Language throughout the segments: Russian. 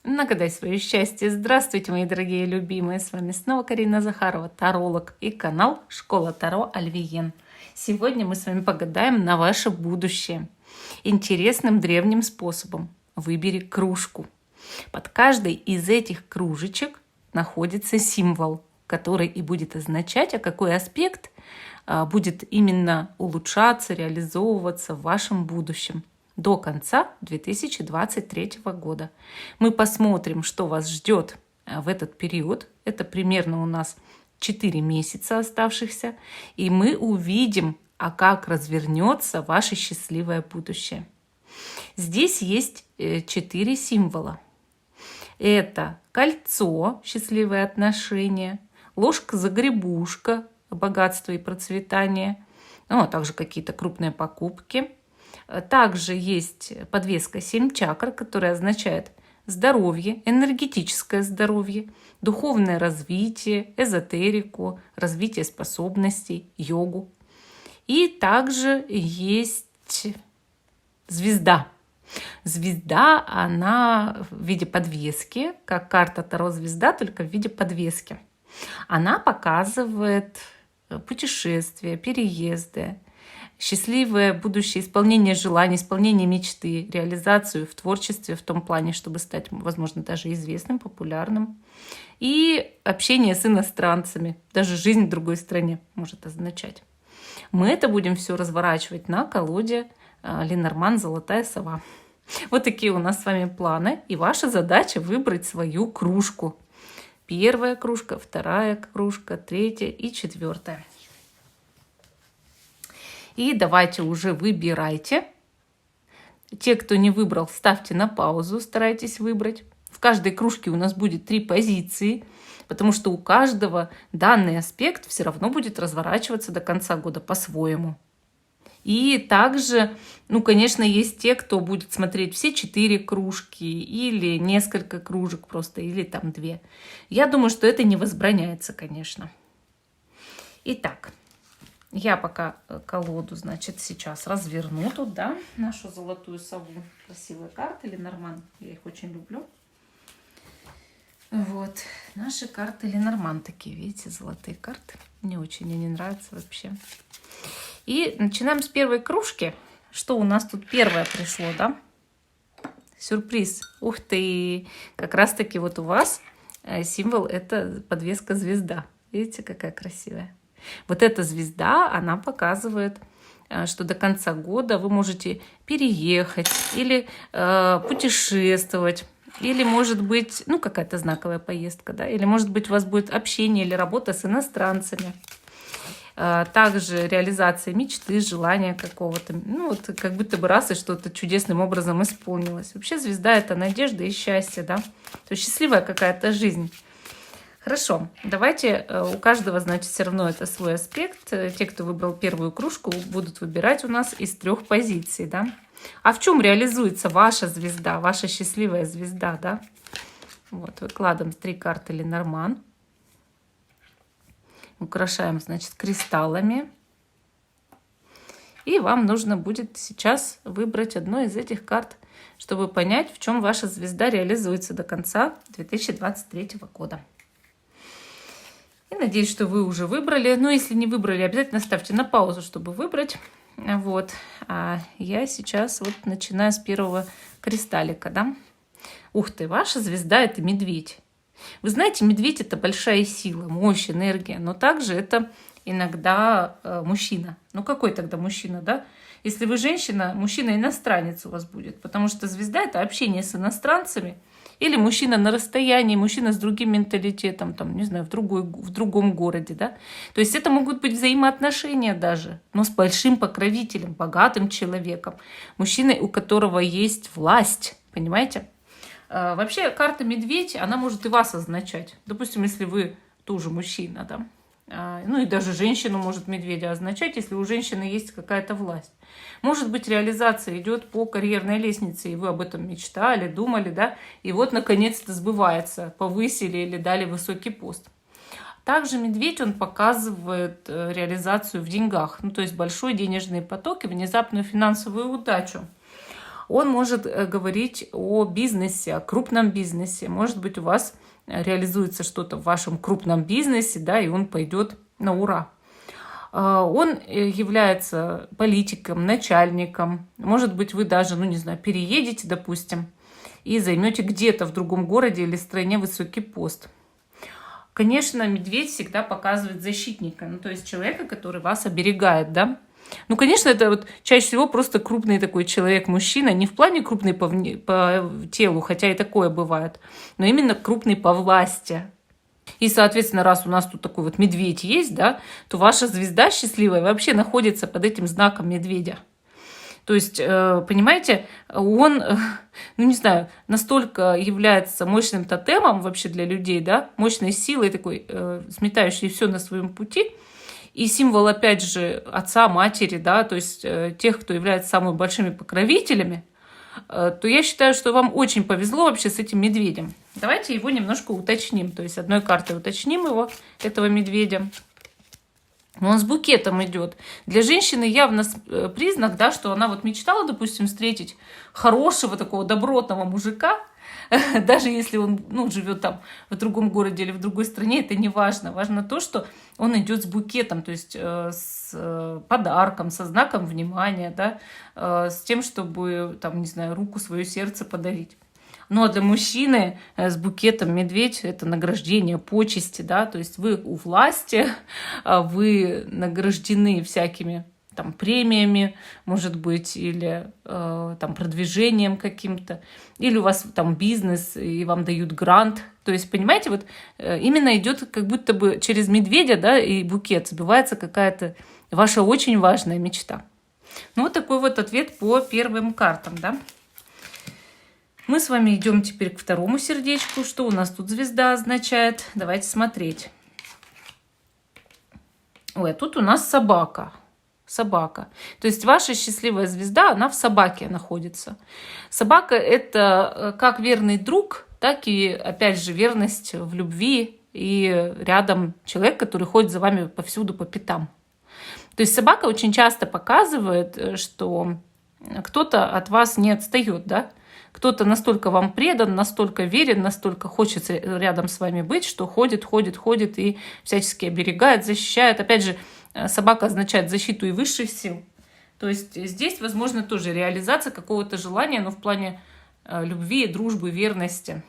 Нагадай свое счастье. Здравствуйте, мои дорогие любимые. С вами снова Карина Захарова, таролог и канал Школа Таро Альвиен. Сегодня мы с вами погадаем на ваше будущее. Интересным древним способом. Выбери кружку. Под каждой из этих кружечек находится символ, который и будет означать, а какой аспект будет именно улучшаться, реализовываться в вашем будущем до конца 2023 года. Мы посмотрим, что вас ждет в этот период. Это примерно у нас 4 месяца оставшихся. И мы увидим, как развернется ваше счастливое будущее. Здесь есть 4 символа. Это кольцо, счастливые отношения, ложка-загребушка, богатство и процветание, а также какие-то крупные покупки. Также есть подвеска 7 чакр, которая означает здоровье, энергетическое здоровье, духовное развитие, эзотерику, развитие способностей, йогу. И также есть звезда. Звезда, она в виде подвески, как карта Таро звезда, только в виде подвески. Она показывает путешествия, переезды, счастливое будущее, исполнение желаний, исполнение мечты, реализацию в творчестве в том плане, чтобы стать, возможно, даже известным, популярным. И общение с иностранцами, даже жизнь в другой стране может означать. Мы это будем все разворачивать на колоде Ленорман «Золотая сова». Вот такие у нас с вами планы. И ваша задача выбрать свою кружку. Первая кружка, вторая кружка, третья и четвертая. И давайте уже выбирайте. Те, кто не выбрал, ставьте на паузу, старайтесь выбрать. В каждой кружке у нас будет 3 позиции, потому что у каждого данный аспект все равно будет разворачиваться до конца года по-своему. И также, конечно, есть те, кто будет смотреть все 4 кружки или несколько кружек просто, или там 2. Я думаю, что это не возбраняется, конечно. Итак, я пока колоду, сейчас разверну тут, нашу золотую сову. Красивые карты Ленорман, я их очень люблю. Вот, наши карты Ленорман такие, видите, золотые карты. Мне очень они нравятся вообще. И начинаем с первой кружки. Что у нас тут первое пришло, Сюрприз. Ух ты! Как раз-таки вот у вас символ — это подвеска звезда. Видите, какая красивая? Вот эта звезда, она показывает, что до конца года вы можете переехать или путешествовать, или, может быть, какая-то знаковая поездка, или, может быть, у вас будет общение или работа с иностранцами. Также реализация мечты, желания какого-то. Как будто бы раз и что-то чудесным образом исполнилось. Вообще звезда — это надежда и счастье, То есть счастливая какая-то жизнь. Хорошо, давайте, у каждого, все равно это свой аспект. Те, кто выбрал первую кружку, будут выбирать у нас из 3 позиций, А в чем реализуется ваша звезда, ваша счастливая звезда, Вот, выкладываем 3 карты Ленорман. Украшаем, кристаллами. И вам нужно будет сейчас выбрать одну из этих карт, чтобы понять, в чем ваша звезда реализуется до конца 2023 года. И надеюсь, что вы уже выбрали. Но если не выбрали, обязательно ставьте на паузу, чтобы выбрать. Вот. А я сейчас начинаю с первого кристаллика, Ух ты, ваша звезда — это медведь. Вы знаете, медведь — это большая сила, мощь, энергия, но также это иногда мужчина. Какой тогда мужчина, Если вы женщина, мужчина-иностранец у вас будет, потому что звезда — это общение с иностранцами, или мужчина на расстоянии, мужчина с другим менталитетом, в другом городе, То есть это могут быть взаимоотношения даже, но с большим покровителем, богатым человеком, мужчиной, у которого есть власть, понимаете? Вообще карта медведь, она может и вас означать. Допустим, если вы тоже мужчина, и даже женщину может медведя означать, если у женщины есть какая-то власть. Может быть, реализация идет по карьерной лестнице, и вы об этом мечтали, думали, и вот наконец-то сбывается, повысили или дали высокий пост. Также медведь, он показывает реализацию в деньгах, то есть большой денежный поток и внезапную финансовую удачу. Он может говорить о бизнесе, о крупном бизнесе. Может быть, у вас реализуется что-то в вашем крупном бизнесе, да, и он пойдет на ура. Он является политиком, начальником. Может быть, вы даже, ну не знаю, переедете, допустим, и займете где-то в другом городе или стране высокий пост. Конечно, медведь всегда показывает защитника, ну то есть человека, который вас оберегает, да. Ну, конечно, это вот чаще всего просто крупный такой человек-мужчина, не в плане крупный по телу, хотя и такое бывает, но именно крупный по власти. И, соответственно, раз у нас тут такой вот медведь есть, да, то ваша звезда счастливая вообще находится под этим знаком медведя. То есть, понимаете, он, ну не знаю, настолько является мощным тотемом вообще для людей, да, мощной силой такой, сметающей все на своем пути, и символ, опять же, отца, матери, да, то есть тех, кто является самыми большими покровителями, то я считаю, что вам очень повезло вообще с этим медведем. Давайте его немножко уточним. То есть одной картой уточним его, этого медведя. Он с букетом идет. Для женщины явно признак, да, что она вот мечтала, допустим, встретить хорошего такого добротного мужика, даже если он, ну, живет там в другом городе или в другой стране, это не важно. Важно то, что он идет с букетом, то есть с подарком, со знаком внимания, да, с тем, чтобы, там, не знаю, руку, свое сердце подарить. Ну, а для мужчины с букетом медведь – это награждение, почести, да, то есть вы у власти, вы награждены всякими там премиями, может быть, или там продвижением каким-то, или у вас там бизнес, и вам дают грант. То есть, понимаете, вот именно идет как будто бы через медведя, да, и букет сбивается какая-то ваша очень важная мечта. Ну, вот такой вот ответ по первым картам, да. Мы с вами идем теперь к второму сердечку. Что у нас тут звезда означает? Давайте смотреть. Ой, а тут у нас собака. Собака. То есть ваша счастливая звезда, она в собаке находится. Собака – это как верный друг, так и, опять же, верность в любви и рядом человек, который ходит за вами повсюду по пятам. То есть собака очень часто показывает, что кто-то от вас не отстает, да? Кто-то настолько вам предан, настолько верен, настолько хочется рядом с вами быть, что ходит и всячески оберегает, защищает. Опять же, собака означает защиту и высших сил. То есть здесь, возможно, тоже реализация какого-то желания, но в плане любви, дружбы, верности.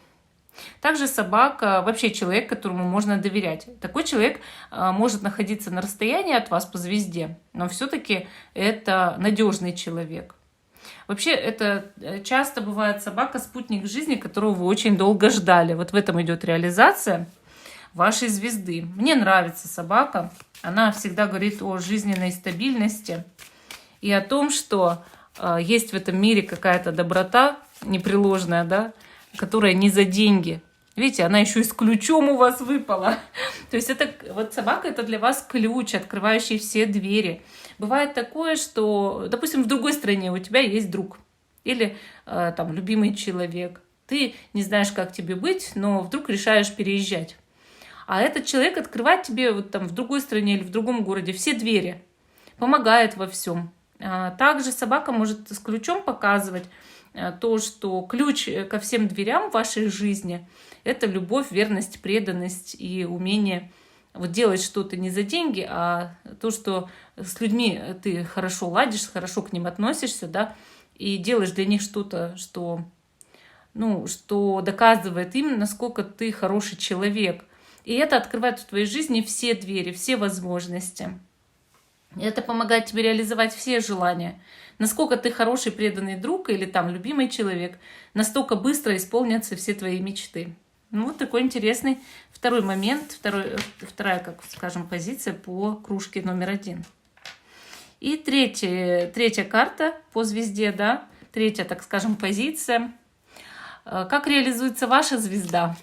Также собака вообще человек, которому можно доверять. Такой человек может находиться на расстоянии от вас по звезде, но все-таки это надежный человек. Вообще, это часто бывает собака-спутник жизни, которого вы очень долго ждали. Вот в этом идет реализация вашей звезды. Мне нравится собака. Она всегда говорит о жизненной стабильности и о том, что есть в этом мире какая-то доброта непреложная, да, которая не за деньги. Видите, она еще и с ключом у вас выпала. То есть это вот собака — это для вас ключ, открывающий все двери. Бывает такое, что, допустим, в другой стране у тебя есть друг или там любимый человек. Ты не знаешь, как тебе быть, но вдруг решаешь переезжать. А этот человек открывает тебе вот там в другой стране или в другом городе все двери, помогает во всем. Также собака может с ключом показывать то, что ключ ко всем дверям в вашей жизни – это любовь, верность, преданность и умение вот делать что-то не за деньги, а то, что с людьми ты хорошо ладишь, хорошо к ним относишься, да, и делаешь для них что-то, что, ну, что доказывает им, насколько ты хороший человек. И это открывает в твоей жизни все двери, все возможности. Это помогает тебе реализовать все желания. Насколько ты хороший, преданный друг или там любимый человек, настолько быстро исполнятся все твои мечты. Ну, вот такой интересный второй момент, вторая, как скажем, позиция по кружке номер 1. И третья карта по звезде, да, третья, так скажем, позиция. Как реализуется ваша звезда?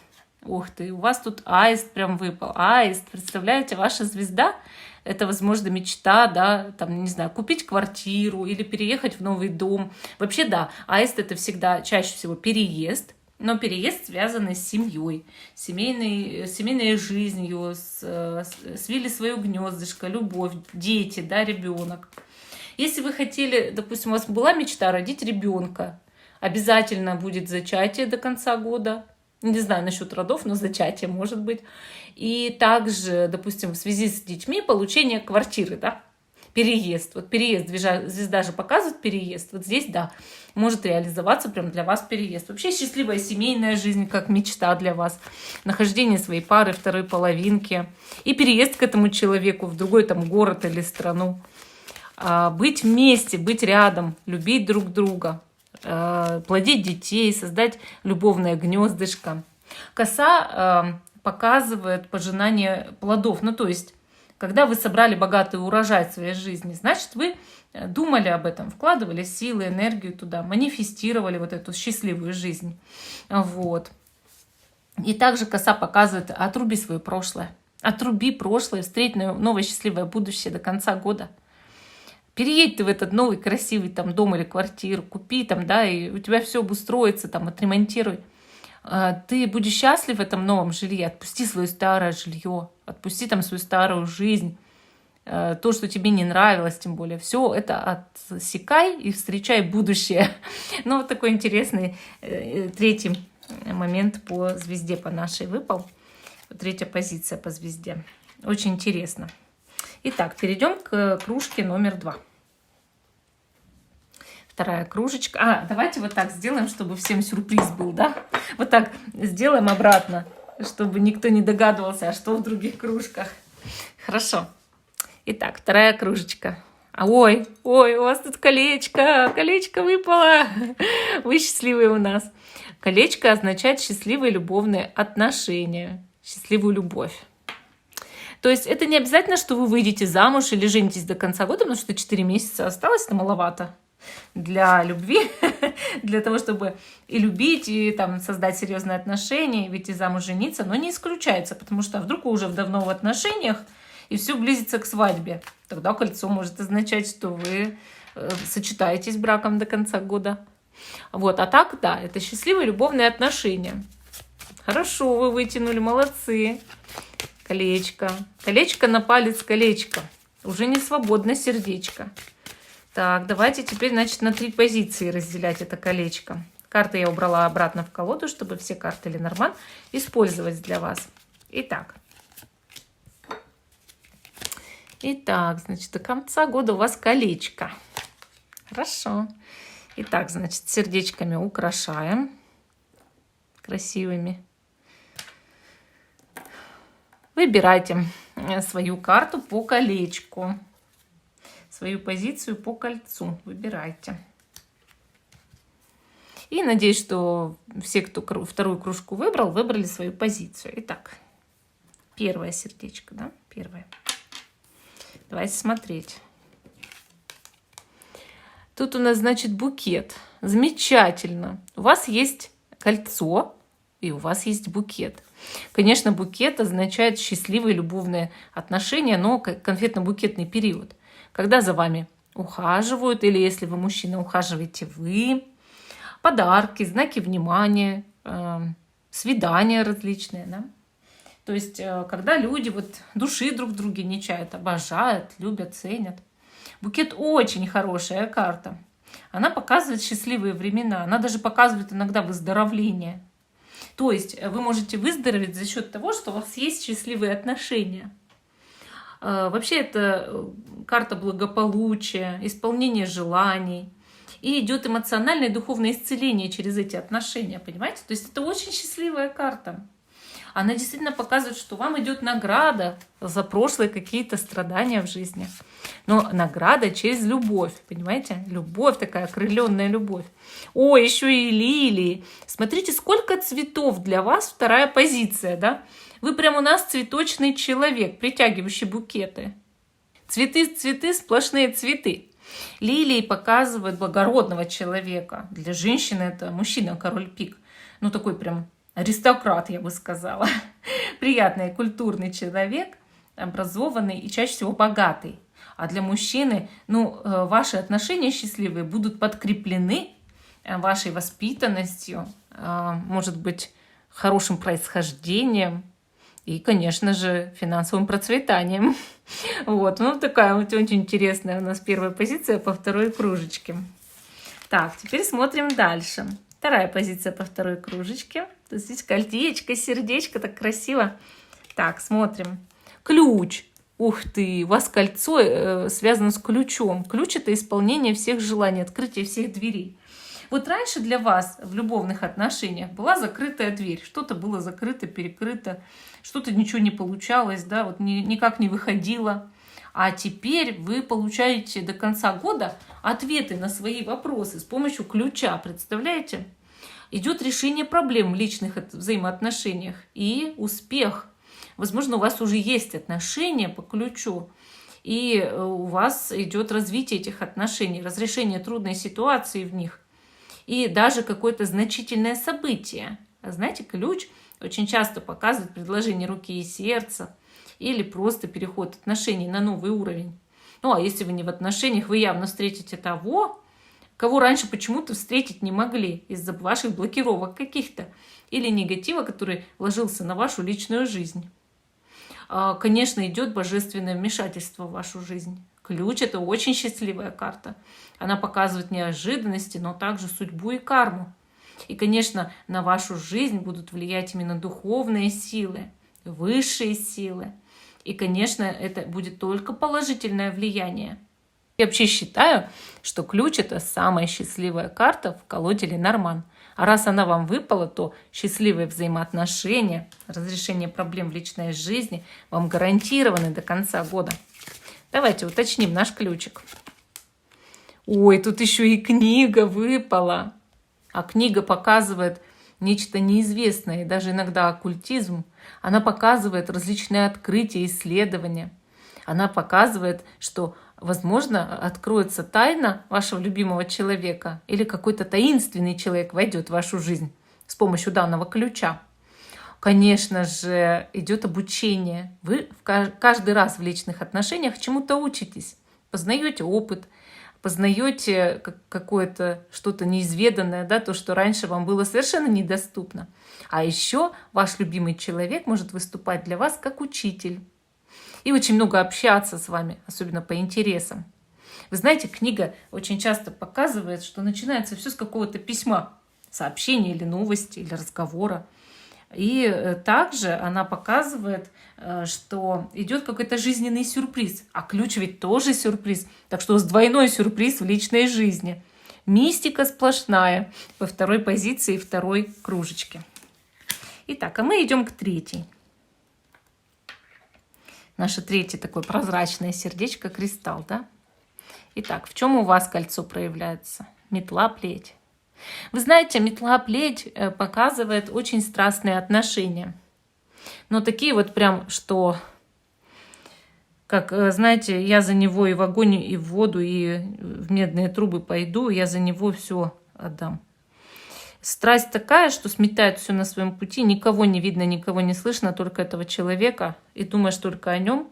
Ух ты, у вас тут аист прям выпал. Аист, представляете, ваша звезда – это, возможно, мечта, да, там, не знаю, купить квартиру или переехать в новый дом. Вообще, да, аист – это всегда чаще всего переезд, но переезд, связанный с семьей, семейной жизнью, свили свое гнездышко, любовь, дети, да, ребенок. Если вы хотели, допустим, у вас была мечта родить ребенка, Обязательно будет зачатие до конца года. Не знаю насчет родов, но зачатие может быть. И также, допустим, в связи с детьми получение квартиры, да, переезд. Вот переезд, звезда же показывает переезд. Вот здесь, да, может реализоваться прям для вас переезд. Вообще счастливая семейная жизнь, как мечта для вас. Нахождение своей пары, второй половинки. И переезд к этому человеку в другой там город или страну. Быть вместе, быть рядом, любить друг друга. Плодить детей, создать любовное гнездышко. Коса показывает пожинание плодов. Ну, то есть, когда вы собрали богатый урожай в своей жизни, значит, вы думали об этом, вкладывали силы, энергию туда, манифестировали вот эту счастливую жизнь. Вот. И также коса показывает: отруби свое прошлое. Отруби прошлое, встреть новое счастливое будущее до конца года. Переедь ты в этот новый красивый там дом или квартиру, купи там, да, и у тебя все обустроится, там, отремонтируй. Ты будешь счастлив в этом новом жилье, отпусти свое старое жилье, отпусти там свою старую жизнь, то, что тебе не нравилось, тем более. Все это отсекай и встречай будущее. Ну, вот такой интересный третий момент по звезде, по нашей выпал. Третья позиция по звезде. Очень интересно. Итак, перейдем к кружке номер 2. Вторая кружечка. Давайте вот так сделаем, чтобы всем сюрприз был, да? Вот так сделаем обратно, чтобы никто не догадывался, что в других кружках. Хорошо. Итак, вторая кружечка. Ой, у вас тут колечко. Колечко выпало. Вы счастливые у нас. Колечко означает счастливые любовные отношения, счастливую любовь. То есть это не обязательно, что вы выйдете замуж или женитесь до конца года, потому что 4 месяца осталось, это маловато для любви, для того, чтобы и любить, и там создать серьезные отношения, и выйти замуж, жениться, но не исключается, потому что вдруг вы уже давно в отношениях, и все близится к свадьбе. Тогда кольцо может означать, что вы сочетаетесь браком до конца года. Вот, а так, да, это счастливые любовные отношения. Хорошо, вы вытянули, молодцы. Колечко. Колечко на палец, колечко. Уже не свободно сердечко. Так, давайте теперь, значит, на 3 позиции разделять это колечко. Карты я убрала обратно в колоду, чтобы все карты Ленорман использовать для вас. Итак, значит, до конца года у вас колечко. Хорошо. Итак, значит, сердечками украшаем. Красивыми. Выбирайте свою карту по колечку. Свою позицию по кольцу. Выбирайте. И надеюсь, что все, кто вторую кружку выбрал, выбрали свою позицию. Итак, первое сердечко, да? Первое. Давайте смотреть. Тут у нас, значит, букет. Замечательно. У вас есть кольцо, и у вас есть букет. Конечно, букет означает счастливые любовные отношения, но конфетно-букетный период. Когда за вами ухаживают, или если вы мужчина, ухаживаете вы. Подарки, знаки внимания, свидания различные, да? То есть, когда люди вот души друг в друге не чают, обожают, любят, ценят. Букет очень хорошая карта. Она показывает счастливые времена. Она даже показывает иногда выздоровление. То есть вы можете выздороветь за счет того, что у вас есть счастливые отношения. Вообще это карта благополучия, исполнения желаний. И идет эмоциональное и духовное исцеление через эти отношения, понимаете? То есть это очень счастливая карта. Она действительно показывает, что вам идет награда за прошлые какие-то страдания в жизни. Но награда через любовь, понимаете? Любовь такая, окрыленная любовь. О, еще и лилии. Смотрите, сколько цветов для вас, вторая позиция, да? Вы прям у нас цветочный человек, притягивающий букеты. Цветы, цветы, сплошные цветы. Лилии показывают благородного человека. Для женщины это мужчина, король пик. Ну, такой прям аристократ, я бы сказала. Приятный, культурный человек, образованный и чаще всего богатый. А для мужчины, ваши отношения счастливые будут подкреплены вашей воспитанностью, может быть, хорошим происхождением и, конечно же, финансовым процветанием. Вот, такая вот очень интересная у нас первая позиция по второй кружечке. Так, теперь смотрим дальше. Вторая позиция по второй кружечке. Здесь кольцечко, сердечко, так красиво. Так, смотрим. Ключ. Ух ты, у вас кольцо связано с ключом. Ключ – это исполнение всех желаний, открытие всех дверей. Вот раньше для вас в любовных отношениях была закрытая дверь. Что-то было закрыто, перекрыто, что-то ничего не получалось, да, вот никак не выходило. А теперь вы получаете до конца года ответы на свои вопросы с помощью ключа. Представляете? Идет решение проблем в личных взаимоотношениях и успех. Возможно, у вас уже есть отношения по ключу, и у вас идет развитие этих отношений, разрешение трудной ситуации в них, и даже какое-то значительное событие. А знаете, ключ очень часто показывает предложение руки и сердца или просто переход отношений на новый уровень. Ну, а если вы не в отношениях, вы явно встретите того, кого раньше почему-то встретить не могли из-за ваших блокировок каких-то или негатива, который ложился на вашу личную жизнь. Конечно, идет божественное вмешательство в вашу жизнь. Ключ – это очень счастливая карта. Она показывает неожиданности, но также судьбу и карму. И, конечно, на вашу жизнь будут влиять именно духовные силы, высшие силы. И, конечно, это будет только положительное влияние. Я вообще считаю, что ключ – это самая счастливая карта в колоде Ленорман. А раз она вам выпала, то счастливые взаимоотношения, разрешение проблем в личной жизни вам гарантированы до конца года. Давайте уточним наш ключик. Ой, тут еще и книга выпала. А книга показывает нечто неизвестное, и даже иногда оккультизм. Она показывает различные открытия, исследования. Она показывает, что, возможно, откроется тайна вашего любимого человека или какой-то таинственный человек войдет в вашу жизнь с помощью данного ключа. Конечно же, идет обучение. Вы каждый раз в личных отношениях чему-то учитесь, познаете опыт, познаете какое-то что-то неизведанное, да, то, что раньше вам было совершенно недоступно. А еще ваш любимый человек может выступать для вас как учитель и очень много общаться с вами, особенно по интересам. Вы знаете, книга очень часто показывает, что начинается все с какого-то письма, сообщения или новости, или разговора. И также она показывает, что идет какой-то жизненный сюрприз. А ключ ведь тоже сюрприз. Так что у вас двойной сюрприз в личной жизни. Мистика сплошная по второй позиции второй кружечки. Итак, а мы идем к третьей. Наше третье такое прозрачное сердечко, кристалл, да? Итак, в чем у вас кольцо проявляется? Метла, плеть. Вы знаете, метла, плеть показывает очень страстные отношения. Но такие вот прям, что, как, знаете, я за него и в огонь, и в воду, и в медные трубы пойду, я за него все отдам. Страсть такая, что сметает все на своем пути, никого не видно, никого не слышно, только этого человека, и думаешь только о нем.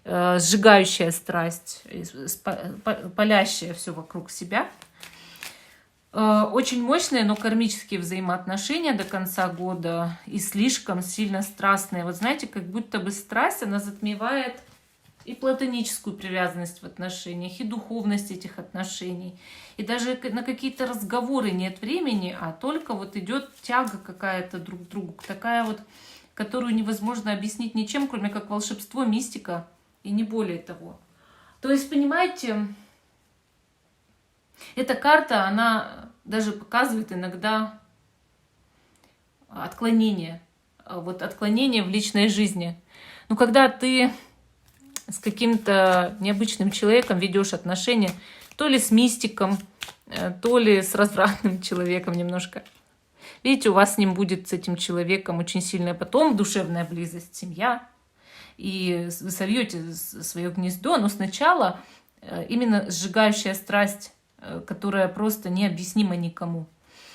Сжигающая страсть, палящая все вокруг себя. Очень мощные, но кармические взаимоотношения до конца года и слишком сильно страстные. Вот знаете, как будто бы страсть, она затмевает и платоническую привязанность в отношениях, и духовность этих отношений. И даже на какие-то разговоры нет времени, а только вот идет тяга какая-то друг к другу, такая вот, которую невозможно объяснить ничем, кроме как волшебство, мистика и не более того. То есть, понимаете, эта карта, она даже показывает иногда отклонение, вот отклонение в личной жизни. Но когда ты с каким-то необычным человеком ведешь отношения, то ли с мистиком, то ли с развратным человеком немножко. Видите, у вас с ним будет, с этим человеком, очень сильная потом душевная близость, семья. И вы совьете свое гнездо, но сначала именно сжигающая страсть, которая просто необъяснима никому.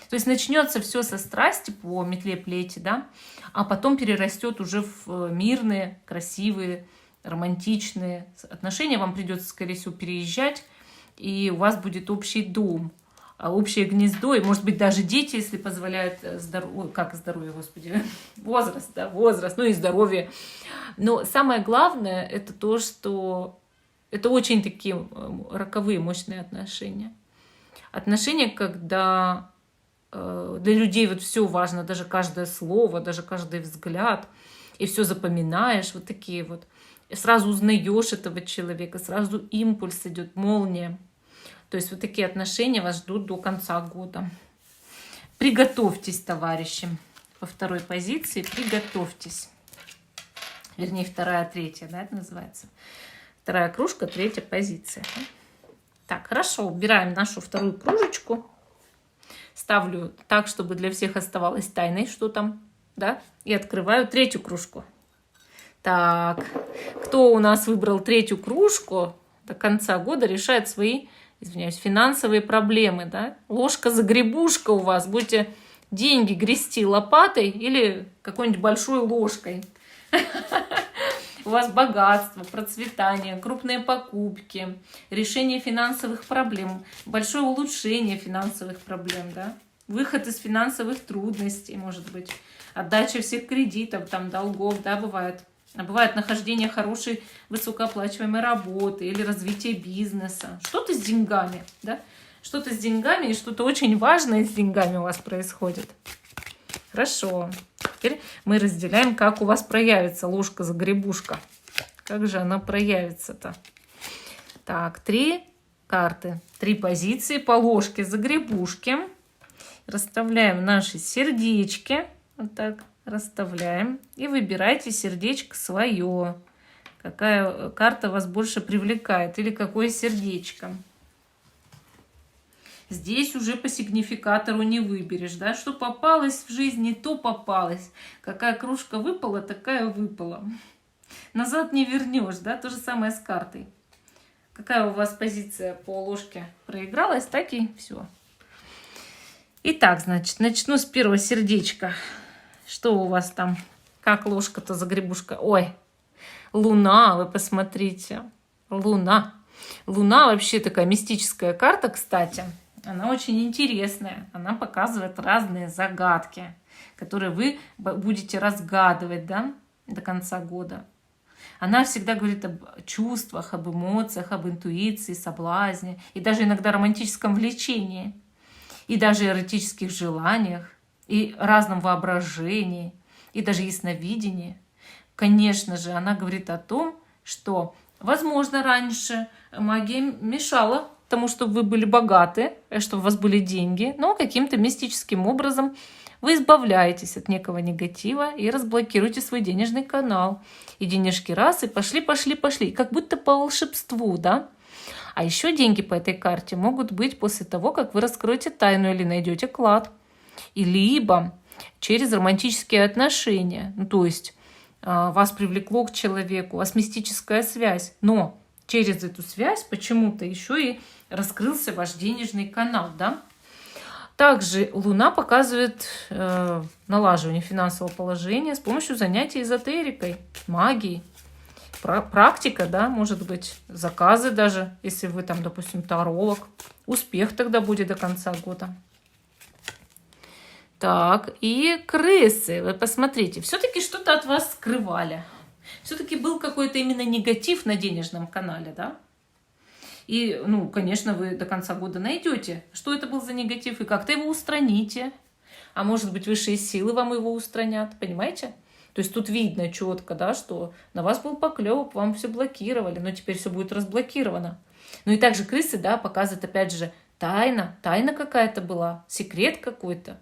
То есть начнется все со страсти по метле плети, да, а потом перерастет уже в мирные, красивые, романтичные отношения. Вам придется, скорее всего, переезжать, и у вас будет общий дом, общее гнездо, и, может быть, даже дети, если позволяет здоровье, господи, возраст, да, возраст, ну и здоровье. Но самое главное, это то, что это очень такие роковые, мощные отношения. Отношения, когда для людей вот все важно, даже каждое слово, даже каждый взгляд, и все запоминаешь, вот такие вот. И сразу узнаешь этого человека, сразу импульс идет, молния. То есть вот такие отношения вас ждут до конца года. Приготовьтесь, товарищи. По второй позиции приготовьтесь. Вернее, вторая, третья, да, это называется. Вторая кружка, третья позиция. Так, хорошо, убираем нашу вторую кружечку. Ставлю так, чтобы для всех оставалось тайной, что там, да, и открываю третью кружку. Так, кто у нас выбрал третью кружку, до конца года решает свои, извиняюсь, финансовые проблемы, да? Ложка-загребушка у вас, будете деньги грести лопатой или какой-нибудь большой ложкой. У вас богатство, процветание, крупные покупки, решение финансовых проблем, большое улучшение финансовых проблем, да? Выход из финансовых трудностей, может быть, отдача всех кредитов, там, долгов, да, бывает. А бывает нахождение хорошей высокооплачиваемой работы или развитие бизнеса. Что-то с деньгами, да? Что-то с деньгами и что-то очень важное с деньгами у вас происходит. Хорошо. Теперь мы разделяем, как у вас проявится ложка-загребушка. Как же она проявится-то? Так, 3 карты, 3 позиции по ложке-загребушке. Расставляем наши сердечки. Вот так расставляем. И выбирайте сердечко свое. Какая карта вас больше привлекает или какое сердечко. Здесь уже по сигнификатору не выберешь, да, что попалось в жизни, то попалось. Какая кружка выпала, такая выпала. Назад не вернешь, да, то же самое с картой. Какая у вас позиция по ложке проигралась, так и все. Итак, значит, начну с первого сердечка. Что у вас там? Как ложка-то загребушка? Ой, Луна, вы посмотрите. Луна. Луна вообще такая мистическая карта, кстати. Она очень интересная. Она показывает разные загадки, которые вы будете разгадывать, да, до конца года. Она всегда говорит об чувствах, об эмоциях, об интуиции, соблазне и даже иногда романтическом влечении, и даже эротических желаниях, и разном воображении, и даже ясновидении. Конечно же, она говорит о том, что, возможно, раньше магия мешала тому, чтобы вы были богаты, чтобы у вас были деньги, но каким-то мистическим образом вы избавляетесь от некого негатива и разблокируете свой денежный канал. И денежки раз, и пошли. Как будто по волшебству, да? А еще деньги по этой карте могут быть после того, как вы раскроете тайну или найдете клад. И либо через романтические отношения. Ну, то есть вас привлекло к человеку, у вас мистическая связь. Но через эту связь почему-то еще и раскрылся ваш денежный канал, да? Также Луна показывает налаживание финансового положения с помощью занятий эзотерикой, магией. Практика, да, может быть, заказы даже, если вы там, допустим, таролог. Успех тогда будет до конца года. Так, и крысы, вы посмотрите, все-таки что-то от вас скрывали. Все-таки был какой-то именно негатив на денежном канале, да? И, ну, конечно, вы до конца года найдете, что это был за негатив, и как-то его устраните. А может быть, высшие силы вам его устранят, понимаете? То есть тут видно четко, да, что на вас был поклеп, вам все блокировали, но теперь все будет разблокировано. Ну и также крысы, да, показывают, опять же, тайна какая-то была, секрет какой-то.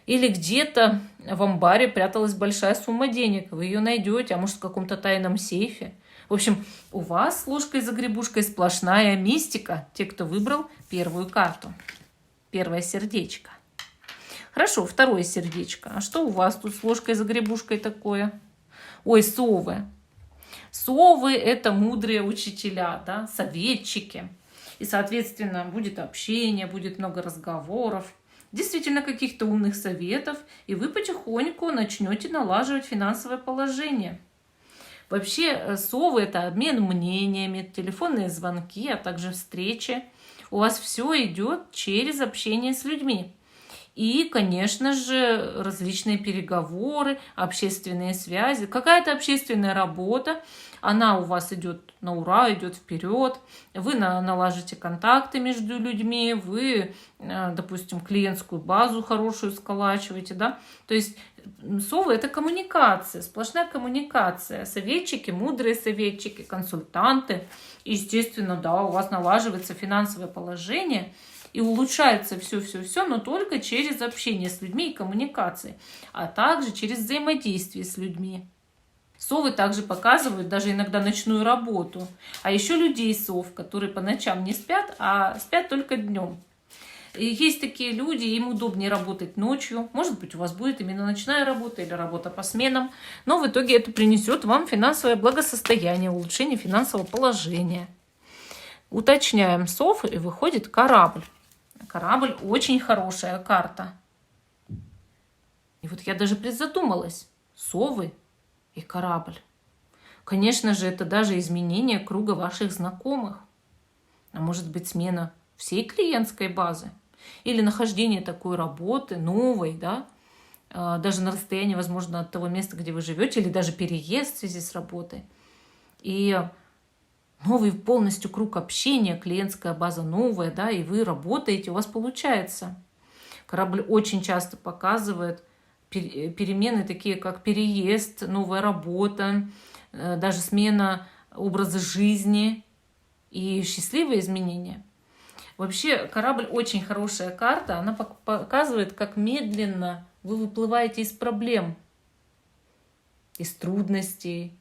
Или где-то в амбаре пряталась большая сумма денег, вы ее найдете, а может в каком-то тайном сейфе. В общем, у вас с ложкой-загребушкой сплошная мистика, те, кто выбрал первую карту. Первое сердечко. Хорошо, второе сердечко. А что у вас тут с ложкой-загребушкой такое? Ой, совы. Совы – это мудрые учителя, да, советчики. И, соответственно, будет общение, будет много разговоров. Действительно каких-то умных советов, и вы потихоньку начнете налаживать финансовое положение. Вообще, совы – это обмен мнениями, телефонные звонки, а также встречи. У вас все идет через общение с людьми. И, конечно же, различные переговоры, общественные связи, какая-то общественная работа, она у вас идет на ура, идет вперед, вы налажите контакты между людьми, вы, допустим, клиентскую базу хорошую сколачиваете, да, то есть совы — это коммуникация, сплошная коммуникация, советчики, мудрые советчики, консультанты, естественно, да, у вас налаживается финансовое положение, и улучшается все, но только через общение с людьми и коммуникации, а также через взаимодействие с людьми. Совы также показывают даже иногда ночную работу, а еще людей сов, которые по ночам не спят, а спят только днем. И есть такие люди, им удобнее работать ночью. Может быть, у вас будет именно ночная работа или работа по сменам, но в итоге это принесет вам финансовое благосостояние, улучшение финансового положения. Уточняем сов, и выходит корабль. Корабль — очень хорошая карта. И вот я даже призадумалась. Совы и корабль. Конечно же, это даже изменение круга ваших знакомых. А может быть, смена всей клиентской базы. Или нахождение такой работы, новой, да, даже на расстоянии, возможно, от того места, где вы живете, или даже переезд в связи с работой. И новый полностью круг общения, клиентская база новая, да, и вы работаете, у вас получается. Корабль очень часто показывает перемены, такие как переезд, новая работа, даже смена образа жизни и счастливые изменения. Вообще, корабль очень хорошая карта, она показывает, как медленно вы выплываете из проблем, из трудностей.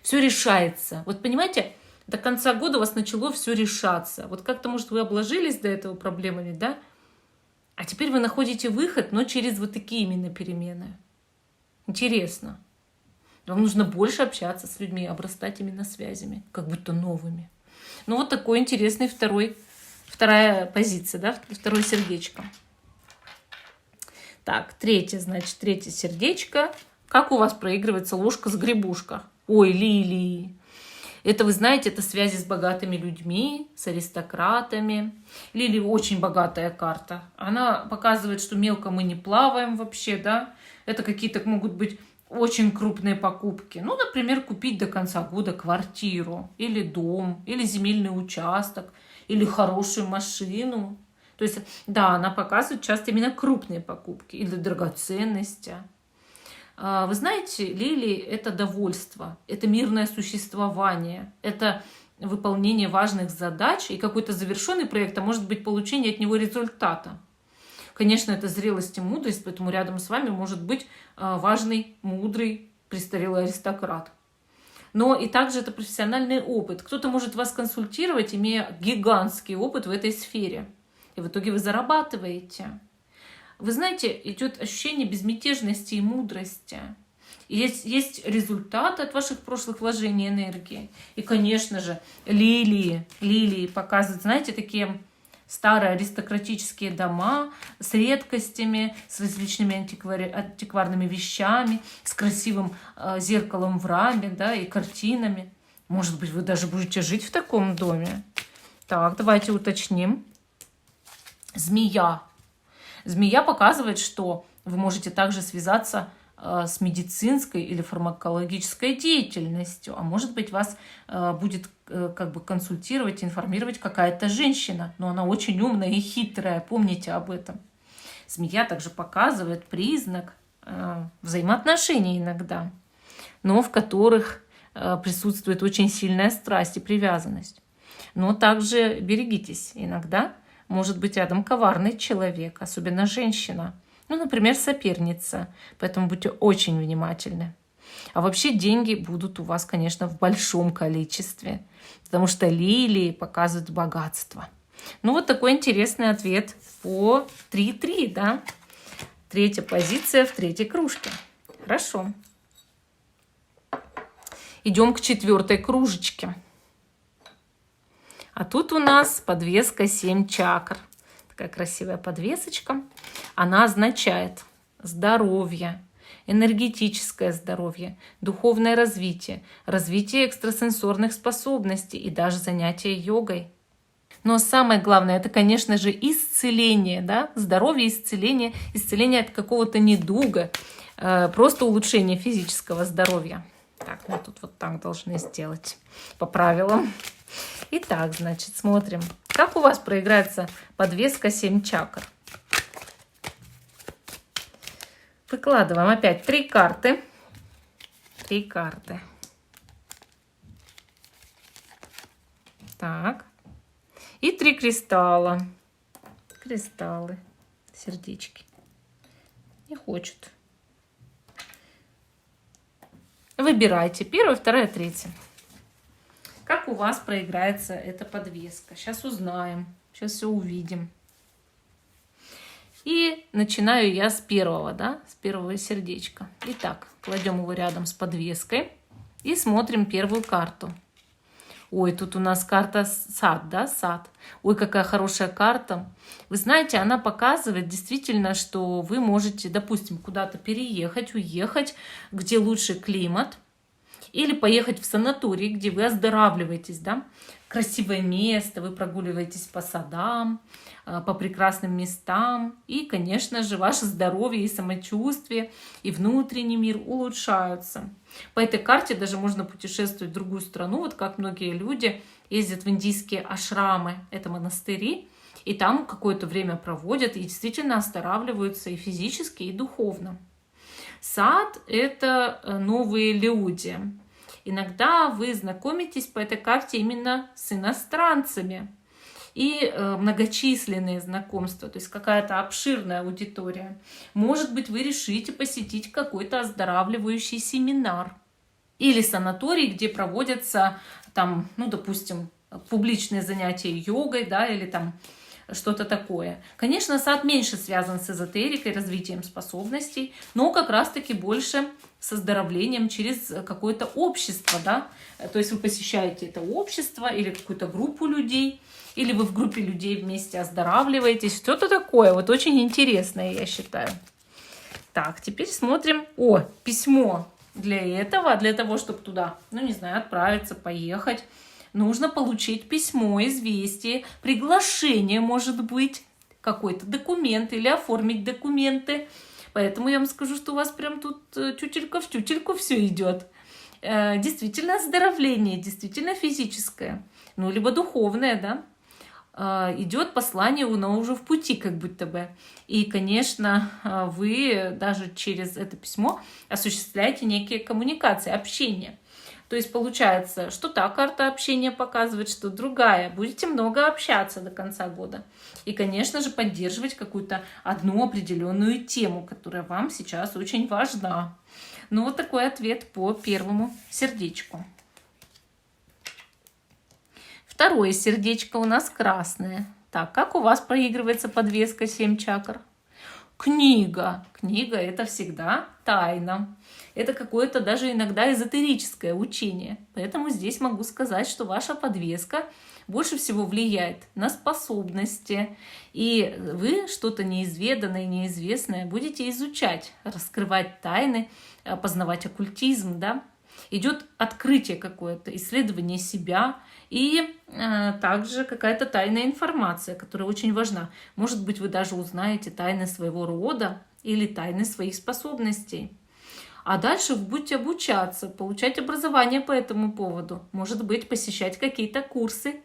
Все решается. Вот понимаете, до конца года у вас начало все решаться. Вот как-то, может, вы обложились до этого проблемами, да? А теперь вы находите выход, но через вот такие именно перемены. Интересно. Вам нужно больше общаться с людьми, обрастать именно связями, как будто новыми. Ну, вот такой интересный вторая позиция, да, второе сердечко. Так, третье сердечко. Как у вас проигрывается ложка-сгребушка? Ой, лилии. Это, вы знаете, это связи с богатыми людьми, с аристократами. Лилии очень богатая карта. Она показывает, что мелко мы не плаваем вообще, да. Это какие-то могут быть очень крупные покупки. Ну, например, купить до конца года квартиру, или дом, или земельный участок, или хорошую машину. То есть, да, она показывает часто именно крупные покупки или драгоценности. Вы знаете, лилии — это довольство, это мирное существование, это выполнение важных задач и какой-то завершенный проект, а может быть, получение от него результата. Конечно, это зрелость и мудрость, поэтому рядом с вами может быть важный, мудрый, престарелый аристократ. Но и также это профессиональный опыт. Кто-то может вас консультировать, имея гигантский опыт в этой сфере. И в итоге вы зарабатываете. Вы знаете, идет ощущение безмятежности и мудрости. Есть результаты от ваших прошлых вложений энергии. И, конечно же, лилии показывают, знаете, такие старые аристократические дома с редкостями, с различными антикварными вещами, с красивым зеркалом в раме, да, и картинами. Может быть, вы даже будете жить в таком доме. Так, давайте уточним. Змея. Змея показывает, что вы можете также связаться с медицинской или фармакологической деятельностью, а может быть, вас будет как бы консультировать, информировать какая-то женщина, но она очень умная и хитрая, помните об этом. Змея также показывает признак взаимоотношений иногда, но в которых присутствует очень сильная страсть и привязанность. Но также берегитесь, иногда может быть рядом коварный человек, особенно женщина. Ну, например, соперница. Поэтому будьте очень внимательны. А вообще деньги будут у вас, конечно, в большом количестве, потому что лилии показывают богатство. Ну, вот такой интересный ответ по 3-3, да? Третья позиция в третьей кружке. Хорошо. Идем к четвертой кружечке. А тут у нас подвеска 7 чакр. Такая красивая подвесочка. Она означает здоровье, энергетическое здоровье, духовное развитие, развитие экстрасенсорных способностей и даже занятие йогой. Но самое главное, это, конечно же, исцеление, да, здоровье, исцеление, исцеление от какого-то недуга, просто улучшение физического здоровья. Так, мы тут вот так должны сделать по правилам. Итак, значит, смотрим, как у вас проиграется подвеска 7 чакр. Выкладываем опять 3 карты. 3 карты. Так. И 3 кристалла. Кристаллы. Сердечки. Не хочет. Выбирайте. 1, 2, 3. Как у вас проиграется эта подвеска? Сейчас узнаем. Сейчас все увидим. И начинаю я с первого, да, с первого сердечка. Итак, кладем его рядом с подвеской и смотрим первую карту. Ой, тут у нас карта сад, да, сад. Ой, какая хорошая карта. Вы знаете, она показывает действительно, что вы можете, допустим, куда-то переехать, уехать, где лучше климат, или поехать в санаторий, где вы оздоравливаетесь, да. Красивое место, вы прогуливаетесь по садам, по прекрасным местам. И, конечно же, ваше здоровье и самочувствие, и внутренний мир улучшаются. По этой карте даже можно путешествовать в другую страну. Вот как многие люди ездят в индийские ашрамы, это монастыри, и там какое-то время проводят, и действительно оздоравливаются и физически, и духовно. Сад – это новые люди. Иногда вы знакомитесь по этой карте именно с иностранцами. И многочисленные знакомства, то есть какая-то обширная аудитория. Может быть, вы решите посетить какой-то оздоравливающий семинар. Или санаторий, где проводятся, там, ну, допустим, публичные занятия йогой, да, или там что-то такое. Конечно, сад меньше связан с эзотерикой, развитием способностей, но как раз-таки больше с оздоровлением через какое-то общество, да. То есть вы посещаете это общество или какую-то группу людей, или вы в группе людей вместе оздоравливаетесь. Что-то такое, вот очень интересное, я считаю. Так, теперь смотрим. О, письмо. Для того, чтобы туда, ну не знаю, отправиться, поехать, нужно получить письмо, известие, приглашение, может быть, какой-то документ или оформить документы. Поэтому я вам скажу, что у вас прям тут тютелька в тютельку все идет. Действительно оздоровление, действительно физическое, ну либо духовное, да. Идет послание, оно уже в пути как будто бы. И, конечно, вы даже через это письмо осуществляете некие коммуникации, общение. То есть получается, что та карта общения показывает, что другая. Будете много общаться до конца года. И, конечно же, поддерживать какую-то одну определенную тему, которая вам сейчас очень важна. Ну, вот такой ответ по первому сердечку. Второе сердечко у нас красное. Так, как у вас проигрывается подвеска 7 чакр? Книга. Книга – это всегда тайна. Это какое-то даже иногда эзотерическое учение. Поэтому здесь могу сказать, что ваша подвеска больше всего влияет на способности. И вы что-то неизведанное, неизвестное будете изучать, раскрывать тайны, познавать оккультизм, да? Идет открытие какое-то, исследование себя и также какая-то тайная информация, которая очень важна. Может быть, вы даже узнаете тайны своего рода или тайны своих способностей. А дальше вы будете обучаться, получать образование по этому поводу. Может быть, посещать какие-то курсы.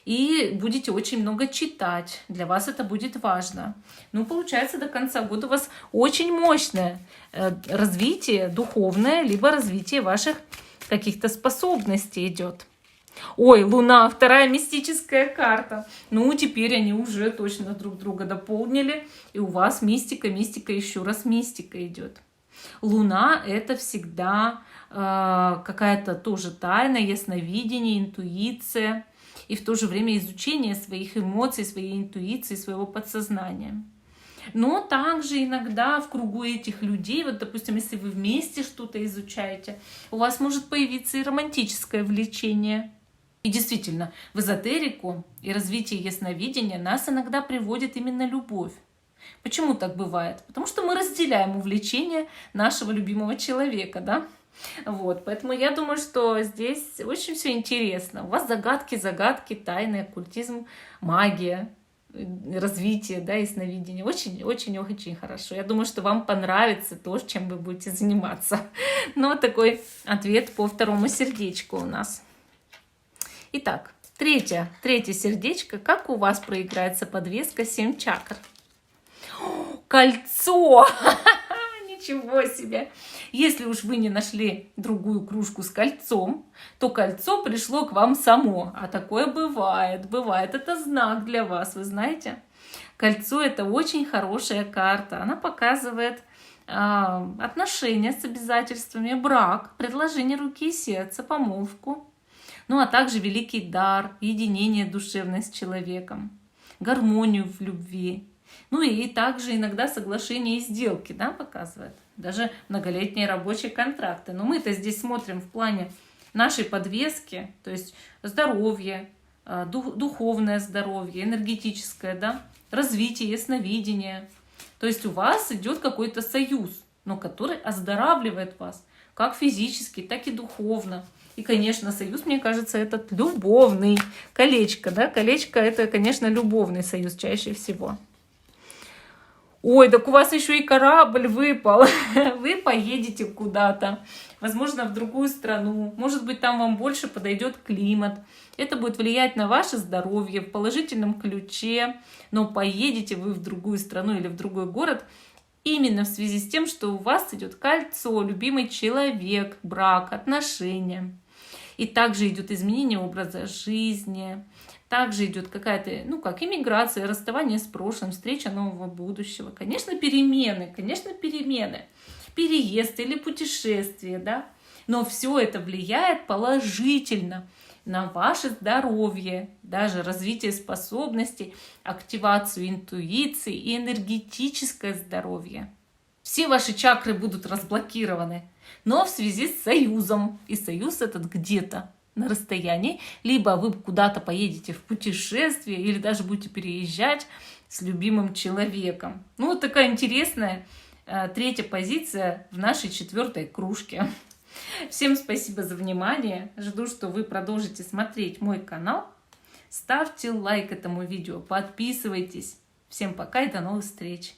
И будете очень много читать. Для вас это будет важно. Ну, получается, до конца года у вас очень мощное развитие духовное, либо развитие ваших каких-то способностей идет. Ой, Луна, вторая мистическая карта. Ну, теперь они уже точно друг друга дополнили. И у вас мистика, еще раз мистика идет. Луна – это всегда какая-то тоже тайна, ясновидение, интуиция. И в то же время изучение своих эмоций, своей интуиции, своего подсознания. Но также иногда в кругу этих людей, вот, допустим, если вы вместе что-то изучаете, у вас может появиться и романтическое влечение. И действительно, в эзотерику и развитие ясновидения нас иногда приводит именно любовь. Почему так бывает? Потому что мы разделяем увлечение нашего любимого человека, да? Вот, поэтому я думаю, что здесь очень все интересно. У вас загадки, тайны, оккультизм, магия, развитие, да, ясновидение. Очень хорошо. Я думаю, что вам понравится то, чем вы будете заниматься. Ну, вот такой ответ по второму сердечку у нас. Итак, третье сердечко. Как у вас проиграется подвеска 7 чакр? Кольцо! Ничего себе! Если уж вы не нашли другую кружку с кольцом, то кольцо пришло к вам само. А такое бывает. Это знак для вас, вы знаете. Кольцо — это очень хорошая карта. Она показывает отношения с обязательствами, брак, предложение руки и сердца, помолвку. Ну а также великий дар, единение душевное с человеком, гармонию в любви. Ну и также иногда соглашения и сделки, да, показывает. Даже многолетние рабочие контракты. Но мы-то здесь смотрим в плане нашей подвески, то есть здоровье, духовное здоровье, энергетическое, да, развитие, ясновидение. То есть у вас идет какой-то союз, но который оздоравливает вас как физически, так и духовно. И, конечно, союз, мне кажется, этот любовный. Колечко, да, колечко — это, конечно, любовный союз чаще всего. Ой, так у вас еще и корабль выпал. Вы поедете куда-то, возможно, в другую страну. Может быть, там вам больше подойдет климат. Это будет влиять на ваше здоровье в положительном ключе. Но поедете вы в другую страну или в другой город именно в связи с тем, что у вас идет кольцо, любимый человек, брак, отношения. И также идет изменение образа жизни. Также идет какая-то, ну как, иммиграция, расставание с прошлым, встреча нового будущего. Конечно, перемены. Переезд или путешествие, да. Но все это влияет положительно на ваше здоровье, даже развитие способностей, активацию интуиции и энергетическое здоровье. Все ваши чакры будут разблокированы, но в связи с союзом. И союз этот где-то на расстоянии, либо вы куда-то поедете в путешествие, или даже будете переезжать с любимым человеком. Ну, вот такая интересная третья позиция в нашей 4-й кружке. Всем спасибо за внимание. Жду, что вы продолжите смотреть мой канал. Ставьте лайк этому видео, подписывайтесь. Всем пока и до новых встреч.